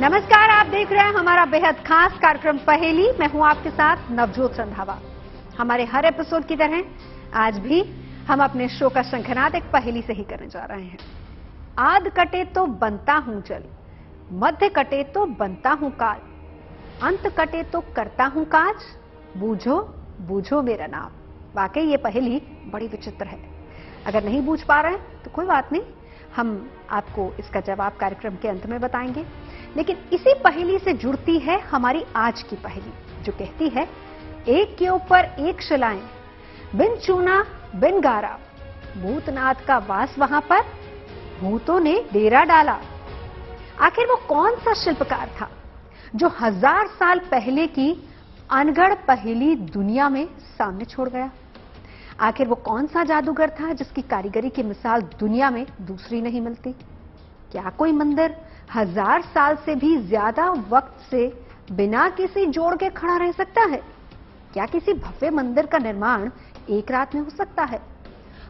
नमस्कार, आप देख रहे हैं हमारा बेहद खास कार्यक्रम पहेली। मैं हूं आपके साथ नवजोत रंधावा। हमारे हर एपिसोड की तरह आज भी हम अपने शो का शंखनाद एक पहेली से ही करने जा रहे हैं। आध कटे तो बनता हूं जल, मध्य कटे तो बनता हूं काल, अंत कटे तो करता हूं काज, बूझो बूझो मेरा नाम। वाकई ये पहेली बड़ी विचित्र है। अगर नहीं बूझ पा रहे हैं तो कोई बात नहीं, हम आपको इसका जवाब कार्यक्रम के अंत में बताएंगे। लेकिन इसी पहेली से जुड़ती है हमारी आज की पहेली, जो कहती है एक के ऊपर एक शिलाएं, बिन चूना बिन गारा, भूतनाथ का वास वहां पर, भूतों ने डेरा डाला। आखिर वो कौन सा शिल्पकार था जो 1000 साल पहले की अनगढ़ पहेली दुनिया में सामने छोड़ गया? आखिर वो कौन सा जादूगर था जिसकी कारीगरी की मिसाल दुनिया में दूसरी नहीं मिलती? क्या कोई मंदिर 1000 साल से भी ज्यादा वक्त से बिना किसी जोड़ के खड़ा रह सकता है? क्या किसी भव्य मंदिर का निर्माण एक रात में हो सकता है?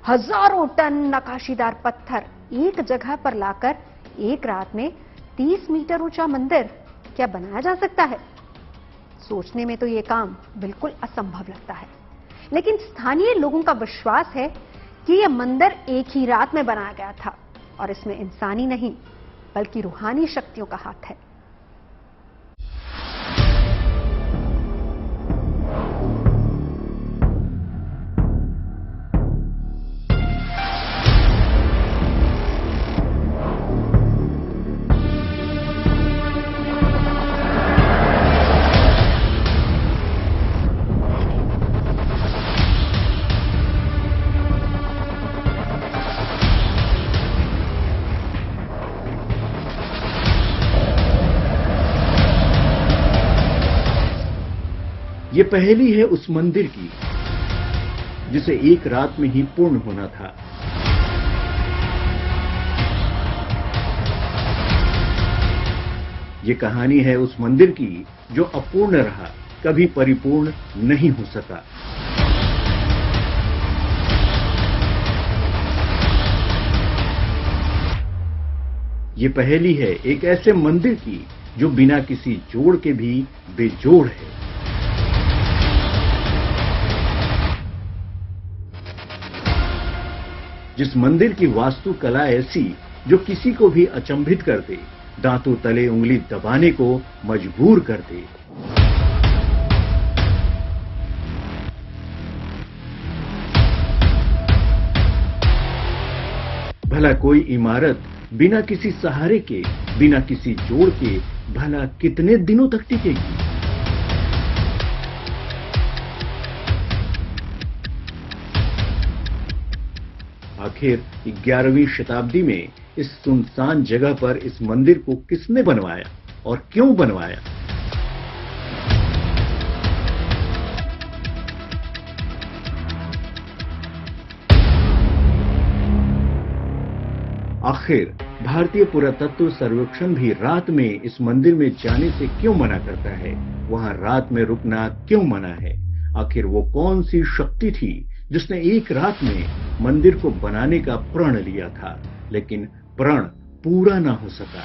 हजारों टन नकाशीदार पत्थर एक जगह पर लाकर एक रात में 30 मीटर ऊंचा मंदिर क्या बनाया जा सकता है? सोचने में तो यह काम बिल्कुल असंभव लगता है, लेकिन स्थानीय लोगों का विश्वास है कि यह मंदिर एक ही रात में बनाया गया था और इसमें इंसानी नहीं बल्कि रूहानी शक्तियों का हाथ है। ये पहेली है उस मंदिर की जिसे एक रात में ही पूर्ण होना था। ये कहानी है उस मंदिर की जो अपूर्ण रहा, कभी परिपूर्ण नहीं हो सका। ये पहेली है एक ऐसे मंदिर की जो बिना किसी जोड़ के भी बेजोड़ है। जिस मंदिर की वास्तुकला ऐसी जो किसी को भी अचंभित कर दे, दांतों तले उंगली दबाने को मजबूर कर दे। भला कोई इमारत बिना किसी सहारे के, बिना किसी जोड़ के भला कितने दिनों तक टिकेगी? आखिर 11वीं शताब्दी में इस सुनसान जगह पर इस मंदिर को किसने बनवाया और क्यों बनवाया? आखिर भारतीय पुरातत्व सर्वेक्षण भी रात में इस मंदिर में जाने से क्यों मना करता है? वहां रात में रुकना क्यों मना है? आखिर वो कौन सी शक्ति थी जिसने एक रात में मंदिर को बनाने का प्रण लिया था, लेकिन प्रण पूरा ना हो सका?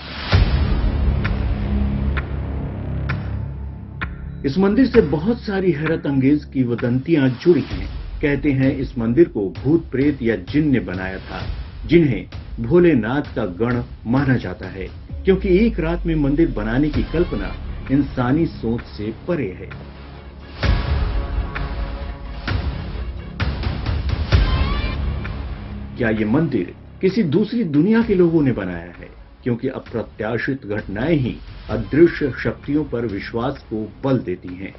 इस मंदिर से बहुत सारी हैरत अंगेज किंवदंतियां जुड़ी हैं। कहते हैं इस मंदिर को भूत प्रेत या जिन ने बनाया था, जिन्हें भोलेनाथ का गण माना जाता है, क्योंकि एक रात में मंदिर बनाने की कल्पना इंसानी सोच से परे है। क्या ये मंदिर किसी दूसरी दुनिया के लोगों ने बनाया है? क्योंकि अप्रत्याशित घटनाएं ही अदृश्य शक्तियों पर विश्वास को बल देती हैं।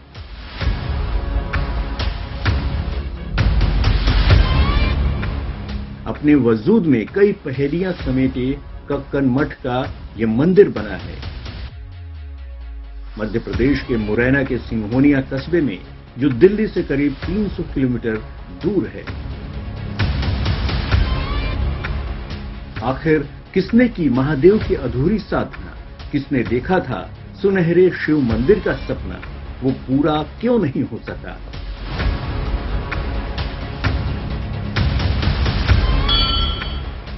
अपने वजूद में कई पहेलियां समेटे कक्कन मठ का यह मंदिर बना है। मध्य प्रदेश के मुरैना के सिंघोनिया कस्बे में, जो दिल्ली से करीब 300 किलोमीटर दूर है। आखिर किसने की महादेव की अधूरी साधना? किसने देखा था सुनहरे शिव मंदिर का सपना? वो पूरा क्यों नहीं हो सका?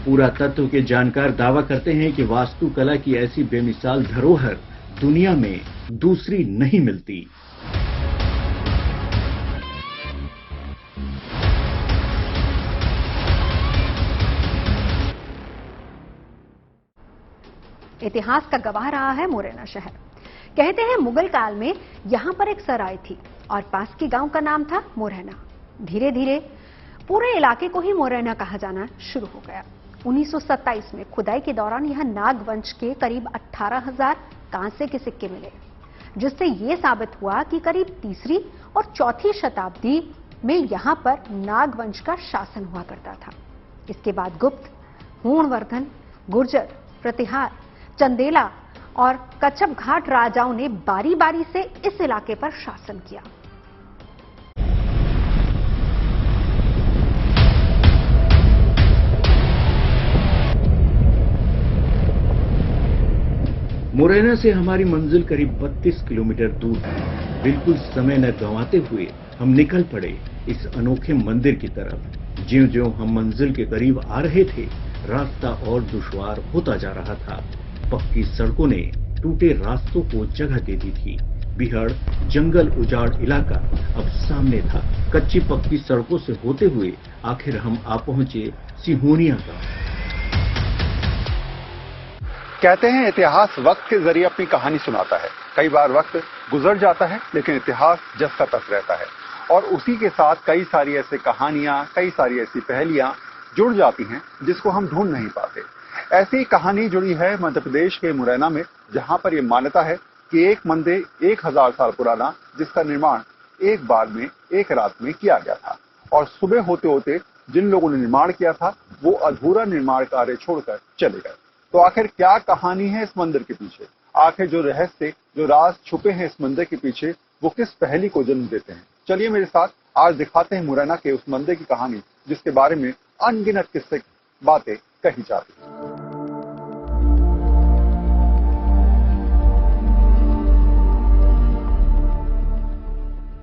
पुरातत्व के जानकार दावा करते हैं कि वास्तुकला की ऐसी बेमिसाल धरोहर दुनिया में दूसरी नहीं मिलती। इतिहास का गवाह रहा है मुरैना शहर। कहते हैं मुगल काल में यहां पर एक सराय थी और पास के गांव का नाम था मुरैना। धीरे धीरे पूरे इलाके को ही मुरैना कहा जाना शुरू हो गया। 1927 में खुदाई के दौरान यहां नाग वंश के करीब 18,000 कांसे के सिक्के मिले, जिससे यह साबित हुआ कि करीब तीसरी और चौथी शताब्दी में यहां पर नाग वंश का शासन हुआ करता था। इसके बाद गुप्त, हूणवर्धन, गुर्जर, प्रतिहार, चंदेला और कच्छप घाट राजाओं ने बारी बारी से इस इलाके पर शासन किया। मुरैना से हमारी मंजिल करीब 32 किलोमीटर दूर है। बिल्कुल समय न गंवाते हुए हम निकल पड़े इस अनोखे मंदिर की तरफ। ज्यों-ज्यों हम मंजिल के करीब आ रहे थे, रास्ता और दुश्वार होता जा रहा था। पक्की सड़कों ने टूटे रास्तों को जगह दे दी थी। बिहड़, जंगल उजाड़ इलाका अब सामने था। कच्ची पक्की सड़कों से होते हुए आखिर हम आ पहुंचे सिहोनिया का। कहते हैं इतिहास वक्त के जरिए अपनी कहानी सुनाता है। कई बार वक्त गुजर जाता है, लेकिन इतिहास जस का तस रहता है और उसी के साथ कई सारी ऐसी कहानियां, कई सारी ऐसी पहेलियां जुड़ जाती हैं जिसको हम ढूंढ नहीं पाते। ऐसी कहानी जुड़ी है मध्य प्रदेश के मुरैना में, जहां पर यह मान्यता है कि एक मंदिर 1000 साल पुराना, जिसका निर्माण एक बार में, एक रात में किया गया था और सुबह होते होते जिन लोगों ने निर्माण किया था वो अधूरा निर्माण कार्य छोड़कर चले गए। तो आखिर क्या कहानी है इस मंदिर के पीछे? आखिर जो रहस्य, जो राज छुपे हैं इस मंदिर के पीछे, वो किस पहेली को जन्म देते हैं? चलिए मेरे साथ आज दिखाते हैं मुरैना के उस मंदिर की कहानी जिसके बारे में अनगिनत किस्से बातें कही जाती हैं।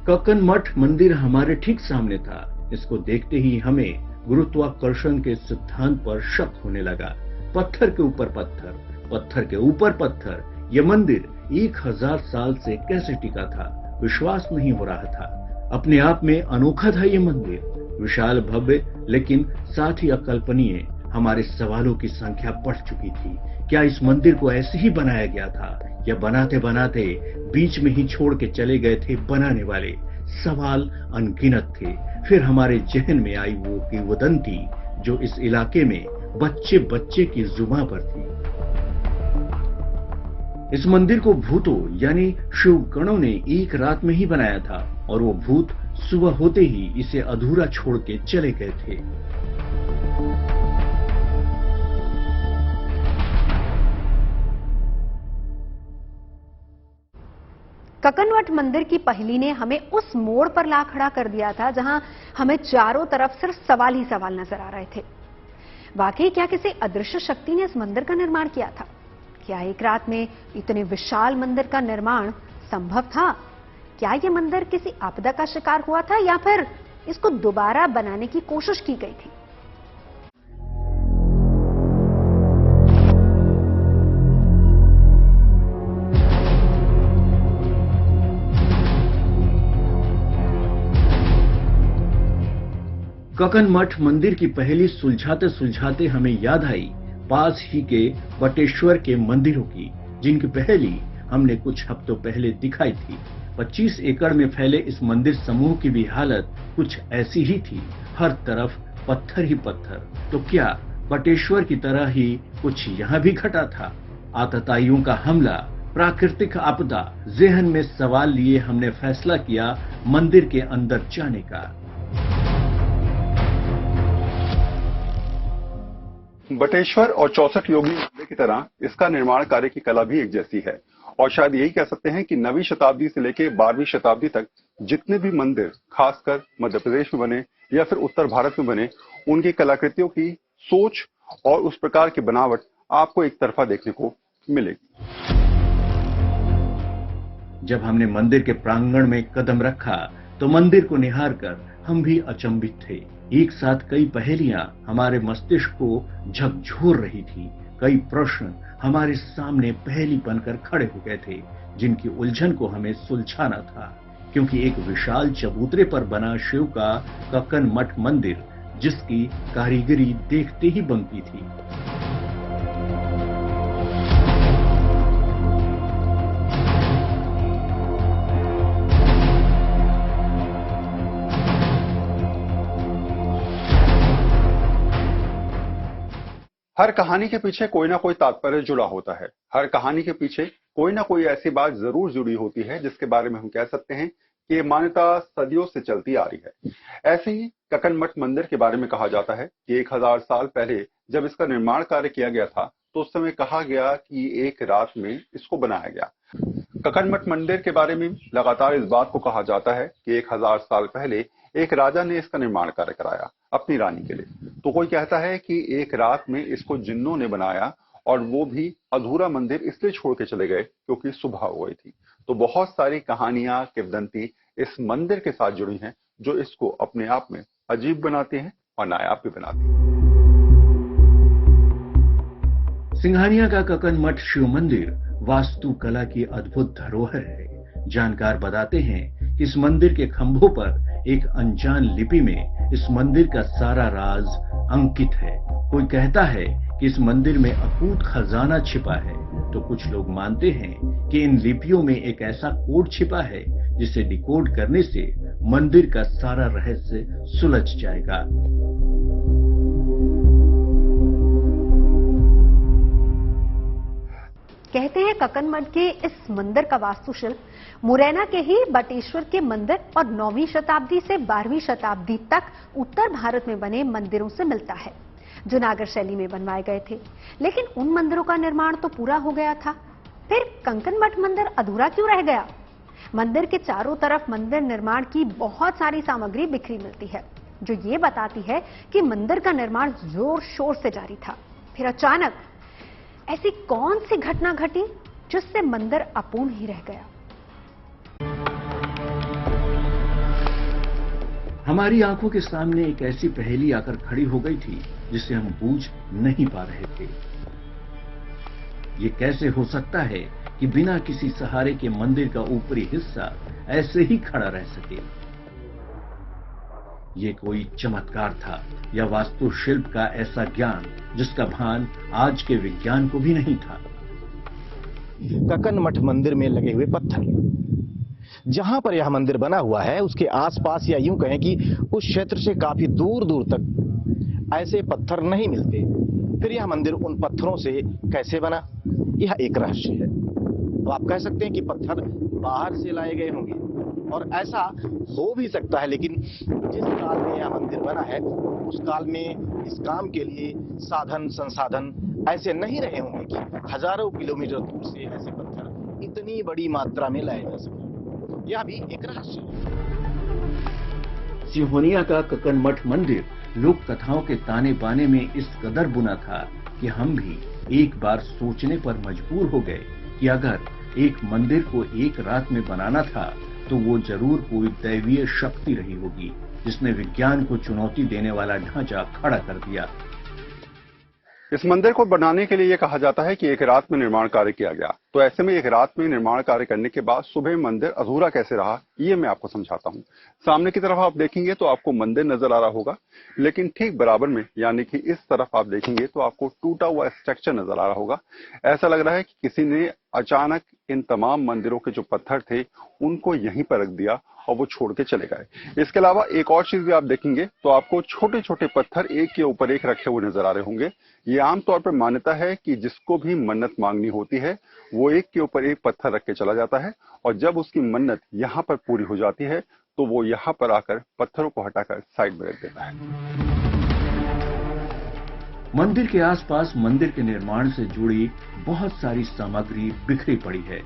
कक्कन मठ मंदिर हमारे ठीक सामने था। इसको देखते ही हमें गुरुत्वाकर्षण के सिद्धांत पर शक होने लगा। पत्थर के ऊपर पत्थर, पत्थर के ऊपर पत्थर, यह मंदिर 1000 साल से कैसे टिका था, विश्वास नहीं हो रहा था। अपने आप में अनोखा था यह मंदिर, विशाल, भव्य, लेकिन साथ ही अकल्पनीय। हमारे सवालों की संख्या बढ़ चुकी थी। क्या इस मंदिर को ऐसे ही बनाया गया था या बनाते बनाते बीच में ही छोड़ के चले गए थे बनाने वाले? सवाल अनगिनत थे। फिर हमारे जहन में आई वो किंवदंती जो इस इलाके में बच्चे बच्चे की जुबां पर थी। इस मंदिर को भूतों यानी शिव गणों ने एक रात में ही बनाया था और वो भूत सुबह होते ही इसे अधूरा छोड़ के चले गए थे। कक्कन मठ मंदिर की पहेली ने हमें उस मोड़ पर ला खड़ा कर दिया था जहां हमें चारों तरफ सिर्फ सवाल ही सवाल नजर आ रहे थे। वाकई क्या किसी अदृश्य शक्ति ने इस मंदिर का निर्माण किया था? क्या एक रात में इतने विशाल मंदिर का निर्माण संभव था? क्या यह मंदिर किसी आपदा का शिकार हुआ था या फिर इसको दोबारा बनाने की कोशिश की गई थी? कक्कन मठ मंदिर की पहेली सुलझाते सुलझाते हमें याद आई पास ही के बटेश्वर के मंदिरों की, जिनकी पहेली हमने कुछ हफ्तों पहले दिखाई थी। 25 एकड़ में फैले इस मंदिर समूह की भी हालत कुछ ऐसी ही थी। हर तरफ पत्थर ही पत्थर। तो क्या बटेश्वर की तरह ही कुछ यहाँ भी घटा था? आतताइयों का हमला, प्राकृतिक आपदा, जहन में सवाल लिए हमने फैसला किया मंदिर के अंदर जाने का। बटेश्वर और 64 योगी मंदिर की तरह इसका निर्माण कार्य की कला भी एक जैसी है और शायद यही कह सकते हैं कि 9वीं शताब्दी से लेकर 12वीं शताब्दी तक जितने भी मंदिर खासकर मध्य प्रदेश में बने या फिर उत्तर भारत में बने, उनकी कलाकृतियों की सोच और उस प्रकार की बनावट आपको एक तरफा देखने को मिलेगी। जब हमने मंदिर के प्रांगण में कदम रखा तो मंदिर को निहार कर हम भी अचंभित थे। एक साथ कई पहेलियां हमारे मस्तिष्क को झकझोर रही थी। कई प्रश्न हमारे सामने पहेली बनकर खड़े हो गए थे, जिनकी उलझन को हमें सुलझाना था, क्योंकि एक विशाल चबूतरे पर बना शिव का कक्कन मठ मंदिर, जिसकी कारीगरी देखते ही बनती थी। हर कहानी के पीछे कोई ना कोई तात्पर्य जुड़ा होता है। हर कहानी के पीछे कोई ना कोई ऐसी बात जरूर जुड़ी होती है जिसके बारे में हम कह सकते हैं कि ये मान्यता सदियों से चलती आ रही है। ऐसे ही कक्कन मठ मंदिर के बारे में कहा जाता है कि 1000 साल पहले जब इसका निर्माण कार्य किया गया था तो उस समय कहा गया कि एक रात में इसको बनाया गया। कक्कन मठ मंदिर के बारे में लगातार इस बात को कहा जाता है कि 1000 साल पहले एक राजा ने इसका निर्माण कार्य कराया अपनी रानी के लिए। तो कोई कहता है कि एक रात में इसको जिन्नों ने बनाया और वो भी अधूरा मंदिर इसलिए छोड़ के चले गए क्योंकि सुबह हो गई थी। तो बहुत सारी कहानियां, किंवदंती इस मंदिर के साथ जुड़ी हैं जो इसको अपने आप में अजीब बनाती हैं और नायाब भी बनाती हैं। सिंघानिया का कक्कन मठ शिव मंदिर वास्तुकला की अद्भुत धरोहर है। जानकार बताते हैं कि इस मंदिर के खंभों पर एक अनजान लिपि में इस मंदिर का सारा राज अंकित है। कोई कहता है कि इस मंदिर में अकूत खजाना छिपा है, तो कुछ लोग मानते हैं कि इन लिपियों में एक ऐसा कोड छिपा है जिसे डिकोड करने से मंदिर का सारा रहस्य सुलझ जाएगा। कहते हैं कक्कन मठ के इस मंदिर का वास्तुशिल्प मुरैना के ही बटेश्वर के मंदिर और 9वीं शताब्दी से 12वीं शताब्दी तक उत्तर भारत में बने मंदिरों से मिलता है, जो नागर शैली में बनवाए गए थे। लेकिन उन मंदिरों का निर्माण तो पूरा हो गया था, फिर कक्कन मठ मंदिर अधूरा क्यों रह गया? मंदिर के चारों तरफ मंदिर निर्माण की बहुत सारी सामग्री बिखरी मिलती है, जो ये बताती है कि मंदिर का निर्माण जोर शोर से जारी था। फिर अचानक ऐसी कौन सी घटना घटी जिससे मंदिर अपूर्ण ही रह गया? हमारी आंखों के सामने एक ऐसी पहेली आकर खड़ी हो गई थी जिसे हम बूझ नहीं पा रहे थे। ये कैसे हो सकता है कि बिना किसी सहारे के मंदिर का ऊपरी हिस्सा ऐसे ही खड़ा रह सके? ये कोई चमत्कार था या वास्तुशिल्प का ऐसा ज्ञान जिसका भान आज के विज्ञान को भी नहीं था? कक्कन मठ मंदिर में लगे हुए पत्थर, जहां पर यह मंदिर बना हुआ है उसके आसपास या यूं कहें कि उस क्षेत्र से काफी दूर दूर तक ऐसे पत्थर नहीं मिलते। फिर यह मंदिर उन पत्थरों से कैसे बना, यह एक रहस्य है। तो आप कह सकते हैं कि पत्थर बाहर से लाए गए होंगे, और ऐसा हो भी सकता है, लेकिन जिस काल में यह मंदिर बना है उस काल में इस काम के लिए साधन संसाधन ऐसे नहीं रहे होंगे कि हजारों किलोमीटर दूर से ऐसे पत्थर इतनी बड़ी मात्रा में लाए जा सके। यह भी एक रहस्य है। सिंघानिया का कक्कन मठ मंदिर लोक कथाओं के ताने बाने में इस कदर बुना था कि हम भी एक बार सोचने पर मजबूर हो गए कि अगर एक मंदिर को एक रात में बनाना था तो वो जरूर कोई दैवीय शक्ति रही होगी जिसने विज्ञान को चुनौती देने वाला ढांचा खड़ा कर दिया। इस मंदिर को बनाने के लिए यह कहा जाता है कि एक रात में निर्माण कार्य किया गया। तो ऐसे में एक रात में निर्माण कार्य करने के बाद सुबह मंदिर अधूरा कैसे रहा, ये मैं आपको समझाता हूँ। सामने की तरफ आप देखेंगे तो आपको मंदिर नजर आ रहा होगा, लेकिन ठीक बराबर में यानी कि इस तरफ आप देखेंगे तो आपको टूटा हुआ स्ट्रक्चर नजर आ रहा होगा। ऐसा लग रहा है कि किसी ने अचानक इन तमाम मंदिरों के जो पत्थर थे उनको यहीं पर रख दिया और वो छोड़ के चले गए। इसके अलावा एक और चीज भी आप देखेंगे तो आपको छोटे छोटे पत्थर एक के ऊपर एक रखे हुए नजर आ रहे होंगे। ये आमतौर पर मान्यता है कि जिसको भी मन्नत मांगनी होती है वो एक के ऊपर एक पत्थर रख के चला जाता है, और जब उसकी मन्नत यहाँ पर पूरी हो जाती है तो वो यहाँ पर आकर पत्थरों को हटाकर साइड में रख देता है। मंदिर के आसपास मंदिर के निर्माण से जुड़ी बहुत सारी सामग्री बिखरी पड़ी है।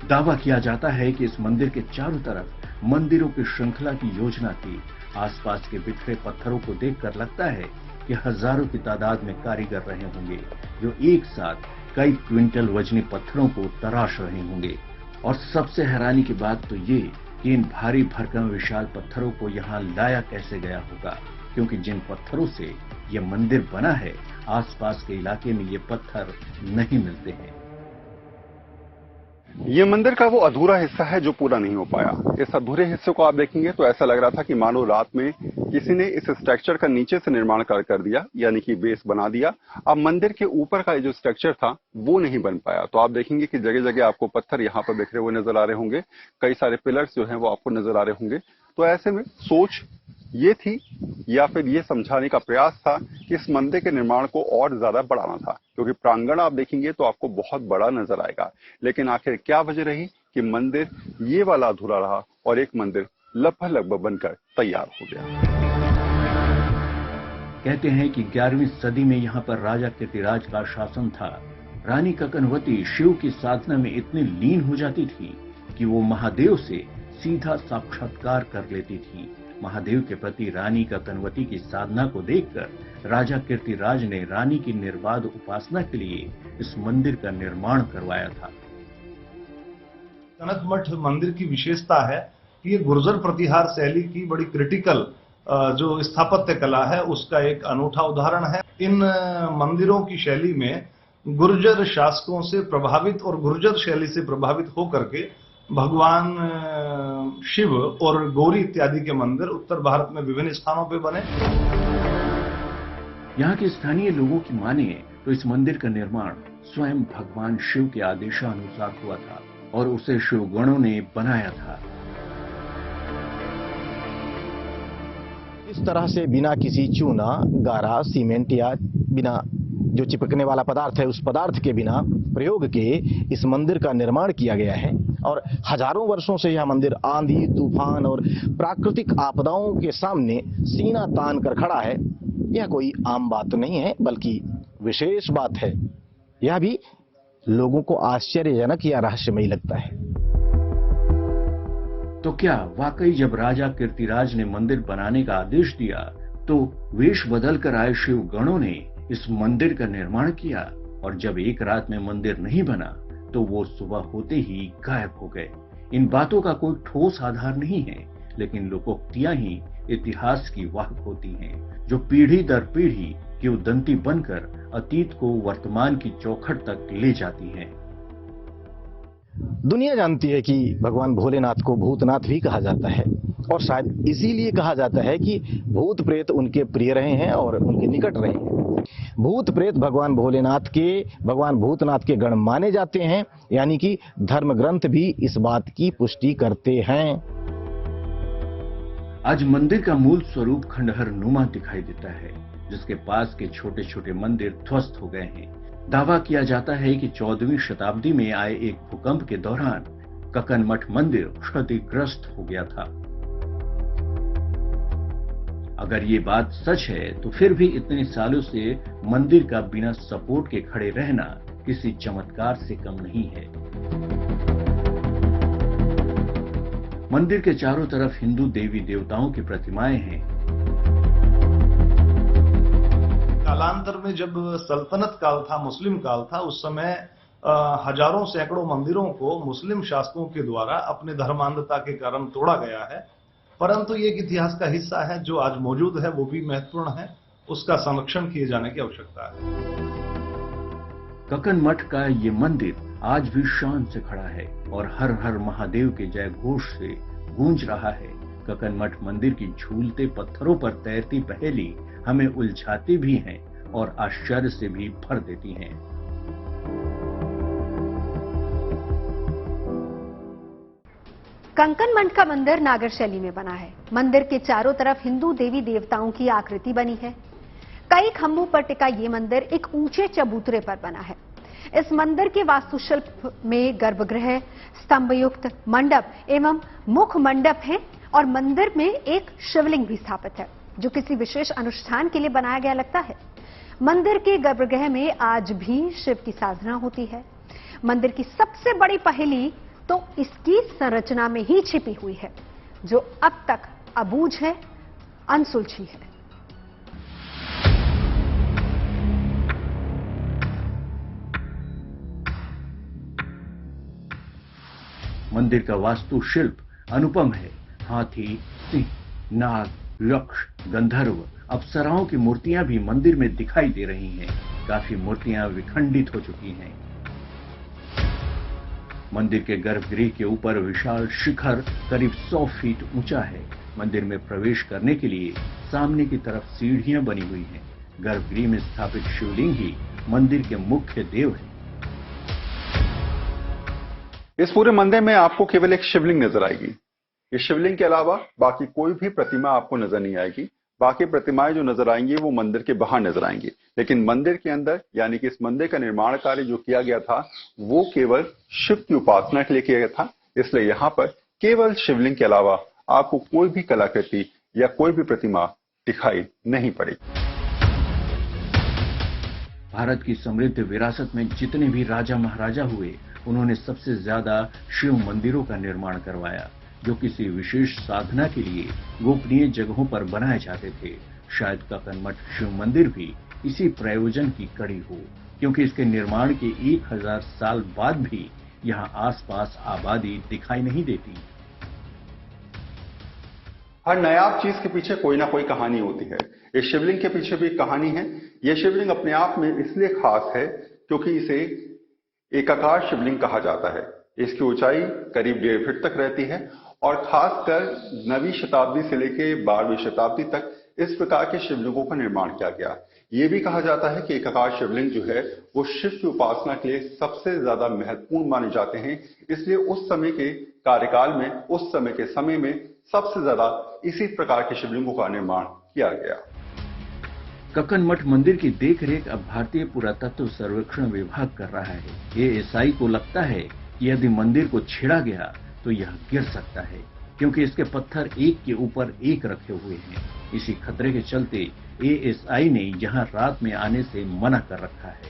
दावा किया जाता है कि इस मंदिर के चारों तरफ मंदिरों की श्रृंखला की योजना थी। आसपास के बिखरे पत्थरों को देखकर लगता है कि हजारों की तादाद में कारीगर रहे होंगे जो एक साथ कई क्विंटल वजनी पत्थरों को तराश रहे होंगे। और सबसे हैरानी की बात तो ये कि इन भारी भरकम विशाल पत्थरों को यहाँ लाया कैसे गया होगा। क्योंकि जिन पत्थरों से यह मंदिर बना है, आसपास के इलाके में ये पत्थर नहीं मिलते हैं। ये मंदिर का वो अधूरा हिस्सा है जो पूरा नहीं हो पाया। इस अधूरे हिस्से को आप देखेंगे तो ऐसा लग रहा था कि मानो रात में किसी ने इस स्ट्रक्चर का नीचे से निर्माण कर दिया, यानी कि बेस बना दिया। अब मंदिर के ऊपर का जो स्ट्रक्चर था वो नहीं बन पाया। तो आप देखेंगे कि जगह जगह आपको पत्थर यहाँ पर बिखरे हुए नजर आ रहे होंगे, कई सारे पिलर्स जो हैं वो आपको नजर आ रहे होंगे। तो ऐसे में सोच ये थी या फिर ये समझाने का प्रयास था कि इस मंदिर के निर्माण को और ज्यादा बढ़ाना था, क्योंकि प्रांगण आप देखेंगे तो आपको बहुत बड़ा नजर आएगा। लेकिन आखिर क्या वजह रही कि मंदिर ये वाला अधूरा रहा और एक मंदिर लगभग बनकर तैयार हो गया। कहते हैं कि 11वीं सदी में यहाँ पर राजा कीर्तिराज का शासन था। रानी ककनवती शिव की साधना में इतनी लीन हो जाती थी कि वो महादेव से सीधा साक्षात्कार कर लेती थी। महादेव के प्रति रानी ककनवती की साधना को देखकर राजा कीर्तिराज ने रानी की निर्बाध उपासना के लिए इस मंदिर का निर्माण करवाया था। कनक मठ मंदिर की विशेषता है कि ये गुर्जर प्रतिहार शैली की बड़ी क्रिटिकल जो स्थापत्य कला है उसका एक अनूठा उदाहरण है। इन मंदिरों की शैली में गुर्जर शासकों से प्रभावित और गुर्जर शैली से प्रभावित होकर के भगवान शिव और गौरी इत्यादि के मंदिर उत्तर भारत में विभिन्न स्थानों पे बने। यहाँ के स्थानीय लोगों की माने तो इस मंदिर का निर्माण स्वयं भगवान शिव के आदेशानुसार हुआ था और उसे शिवगणों ने बनाया था। इस तरह से बिना किसी चूना, गारा, सीमेंट या बिना जो चिपकने वाला पदार्थ है उस पदार्थ के बिना प्रयोग के इस मंदिर का निर्माण किया गया है। और हजारों वर्षों से यह मंदिर आंधी, तूफान और प्राकृतिक आपदाओं के सामने सीना तान कर खड़ा है। यह कोई आम बात नहीं है बल्कि विशेष बात है। यह भी लोगों को आश्चर्यजनक या रहस्यमयी लगता है। तो क्या वाकई जब राजा कीर्तिराज ने मंदिर बनाने का आदेश दिया तो वेश बदलकर आए शिव गणों ने इस मंदिर का निर्माण किया, और जब एक रात में मंदिर नहीं बना तो वो सुबह होते ही गायब हो गए। इन बातों का कोई ठोस आधार नहीं है, लेकिन लोकोक्तियां ही इतिहास की वाहक होती हैं, जो पीढ़ी दर पीढ़ी किंवदंती बनकर अतीत को वर्तमान की चौखट तक ले जाती हैं। दुनिया जानती है कि भगवान भोलेनाथ को भूतनाथ भी कहा जाता है, और शायद इसीलिए कहा जाता है कि भूत प्रेत उनके प्रिय रहे हैं और उनके निकट रहे हैं। भूत प्रेत भगवान भूतनाथ के गण माने जाते हैं, यानी कि धर्म ग्रंथ भी इस बात की पुष्टि करते हैं। आज मंदिर का मूल स्वरूप खंडहर नुमा दिखाई देता है, जिसके पास के छोटे छोटे मंदिर ध्वस्त हो गए हैं। दावा किया जाता है कि 14वीं शताब्दी में आए एक भूकंप के दौरान ककन मठ मंदिर क्षतिग्रस्त हो गया था। अगर ये बात सच है तो फिर भी इतने सालों से मंदिर का बिना सपोर्ट के खड़े रहना किसी चमत्कार से कम नहीं है। मंदिर के चारों तरफ हिंदू देवी देवताओं की प्रतिमाएं हैं। कालांतर में जब सल्तनत काल था, मुस्लिम काल था, उस समय हजारों सैकड़ों मंदिरों को मुस्लिम शासकों के द्वारा अपने धर्मांधता के कारण तोड़ा गया है, परंतु ये एक इतिहास का हिस्सा है जो आज मौजूद है, वो भी महत्वपूर्ण है। उसका संरक्षण किए जाने की आवश्यकता है। ककन मठ का ये मंदिर आज भी शान से खड़ा है और हर हर महादेव के जय घोष से गूंज रहा है। ककन मठ मंदिर की झूलते पत्थरों पर तैरती पहेली हमें उलझाती भी हैं और आश्चर्य से भी भर देती हैं। कंकन मठ का मंदिर नागर शैली में बना है। मंदिर के चारों तरफ हिंदू देवी देवताओं की आकृति बनी है। कई खंभों पर टिका ये मंदिर एक ऊंचे चबूतरे पर बना है। इस मंदिर के वास्तुशिल्प में गर्भगृह, स्तंभयुक्त मंडप एवं मुख मंडप है और मंदिर में एक शिवलिंग भी स्थापित है, जो किसी विशेष अनुष्ठान के लिए बनाया गया लगता है। मंदिर के गर्भगृह में आज भी शिव की साधना होती है। मंदिर की सबसे बड़ी पहेली तो इसकी संरचना में ही छिपी हुई है, जो अब तक अबूझ है, अनसुलझी है। मंदिर का वास्तुशिल्प अनुपम है। हाथी, सिंह, नाग, यक्ष, गंधर्व अप्सराओं की मूर्तियां भी मंदिर में दिखाई दे रही हैं। काफी मूर्तियां विखंडित हो चुकी हैं। मंदिर के गर्भगृह के ऊपर विशाल शिखर करीब 100 फीट ऊंचा है। मंदिर में प्रवेश करने के लिए सामने की तरफ सीढ़ियां बनी हुई हैं। गर्भगृह में स्थापित शिवलिंग ही मंदिर के मुख्य देव है। इस पूरे मंदिर में आपको केवल एक शिवलिंग नजर आएगी। इस शिवलिंग के अलावा बाकी कोई भी प्रतिमा आपको नजर नहीं आएगी। बाकी प्रतिमाएं जो नजर आएंगी वो मंदिर के बाहर नजर आएंगी, लेकिन मंदिर के अंदर यानी कि इस मंदिर का निर्माण कार्य जो किया गया था वो केवल शिव की उपासना के लिए किया गया था। इसलिए यहाँ पर केवल शिवलिंग के अलावा आपको कोई भी कलाकृति या कोई भी प्रतिमा दिखाई नहीं पड़ेगी। भारत की समृद्ध विरासत में जितने भी राजा महाराजा हुए, उन्होंने सबसे ज्यादा शिव मंदिरों का निर्माण करवाया, जो किसी विशेष साधना के लिए गोपनीय जगहों पर बनाए जाते थे। शायद कक्कन मठ शिव मंदिर भी इसी प्रयोजन की कड़ी हो, क्योंकि इसके निर्माण के 1000 साल बाद भी यहाँ आसपास आबादी दिखाई नहीं देती। हर नायाब चीज के पीछे कोई ना कोई कहानी होती है। इस शिवलिंग के पीछे भी एक कहानी है। यह शिवलिंग अपने आप में इसलिए खास है क्योंकि इसे एकाकार शिवलिंग कहा जाता है। इसकी ऊंचाई करीब 1.5 फीट तक रहती है और खासकर 9वीं शताब्दी से लेकर 12वीं शताब्दी तक इस प्रकार के शिवलिंगों का निर्माण किया गया। ये भी कहा जाता है कि एकाकार शिवलिंग जो है वो शिव की उपासना के लिए सबसे ज्यादा महत्वपूर्ण माने जाते हैं। इसलिए उस समय के कार्यकाल में, उस समय के समय में सबसे ज्यादा इसी प्रकार के शिवलिंगों का निर्माण किया गया। कक्कन मठ मंदिर की देखरेख अब भारतीय पुरातत्व सर्वेक्षण विभाग कर रहा है। एएसआई को लगता है कि यदि मंदिर को छेड़ा गया तो यह गिर सकता है, क्योंकि इसके पत्थर एक के ऊपर एक रखे हुए हैं। इसी खतरे के चलते एएसआई ने यहां रात में आने से मना कर रखा है।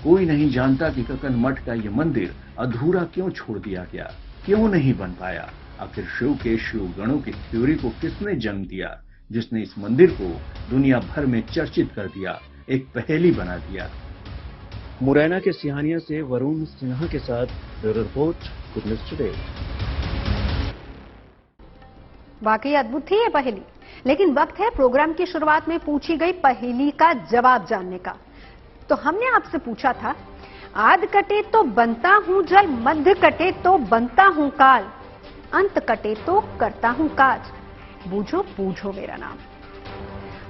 कोई नहीं जानता कि कक्कन मठ का यह मंदिर अधूरा क्यों छोड़ दिया गया, क्यों नहीं बन पाया। आखिर शिव के शिव गणों की थ्योरी को किसने जन्म दिया, जिसने इस मंदिर को दुनिया भर में चर्चित कर दिया, एक पहेली बना दिया। मुरैना के सिहानिया से वरुण सिन्हा के साथ bureau report, good news today. वाकई अद्भुत थी ये पहेली, लेकिन वक्त है प्रोग्राम की शुरुआत में पूछी गई पहेली का जवाब जानने का। तो हमने आपसे पूछा था, आद कटे तो बनता हूं जल, मध्य कटे तो बनता हूं काल, अंत कटे तो करता हूं काज, बूझो बूझो मेरा नाम।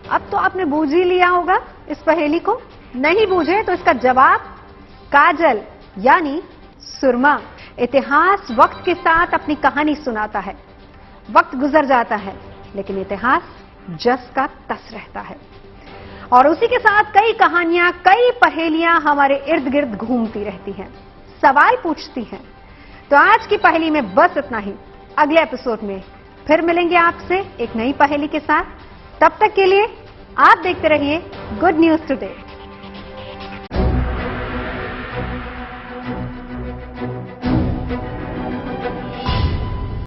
अब तो आपने बूझ ही लिया होगा इस पहेली को। नहीं बूझे तो इसका जवाब काजल यानी सुरमा। इतिहास वक्त के साथ अपनी कहानी सुनाता है। वक्त गुजर जाता है लेकिन इतिहास जस का तस रहता है, और उसी के साथ कई कहानियां, कई पहेलियां हमारे इर्द गिर्द घूमती रहती हैं, सवाल पूछती हैं। तो आज की पहेली में बस इतना ही। अगले एपिसोड में फिर मिलेंगे आपसे एक नई पहेली के साथ। तब तक के लिए आप देखते रहिए गुड न्यूज टुडे।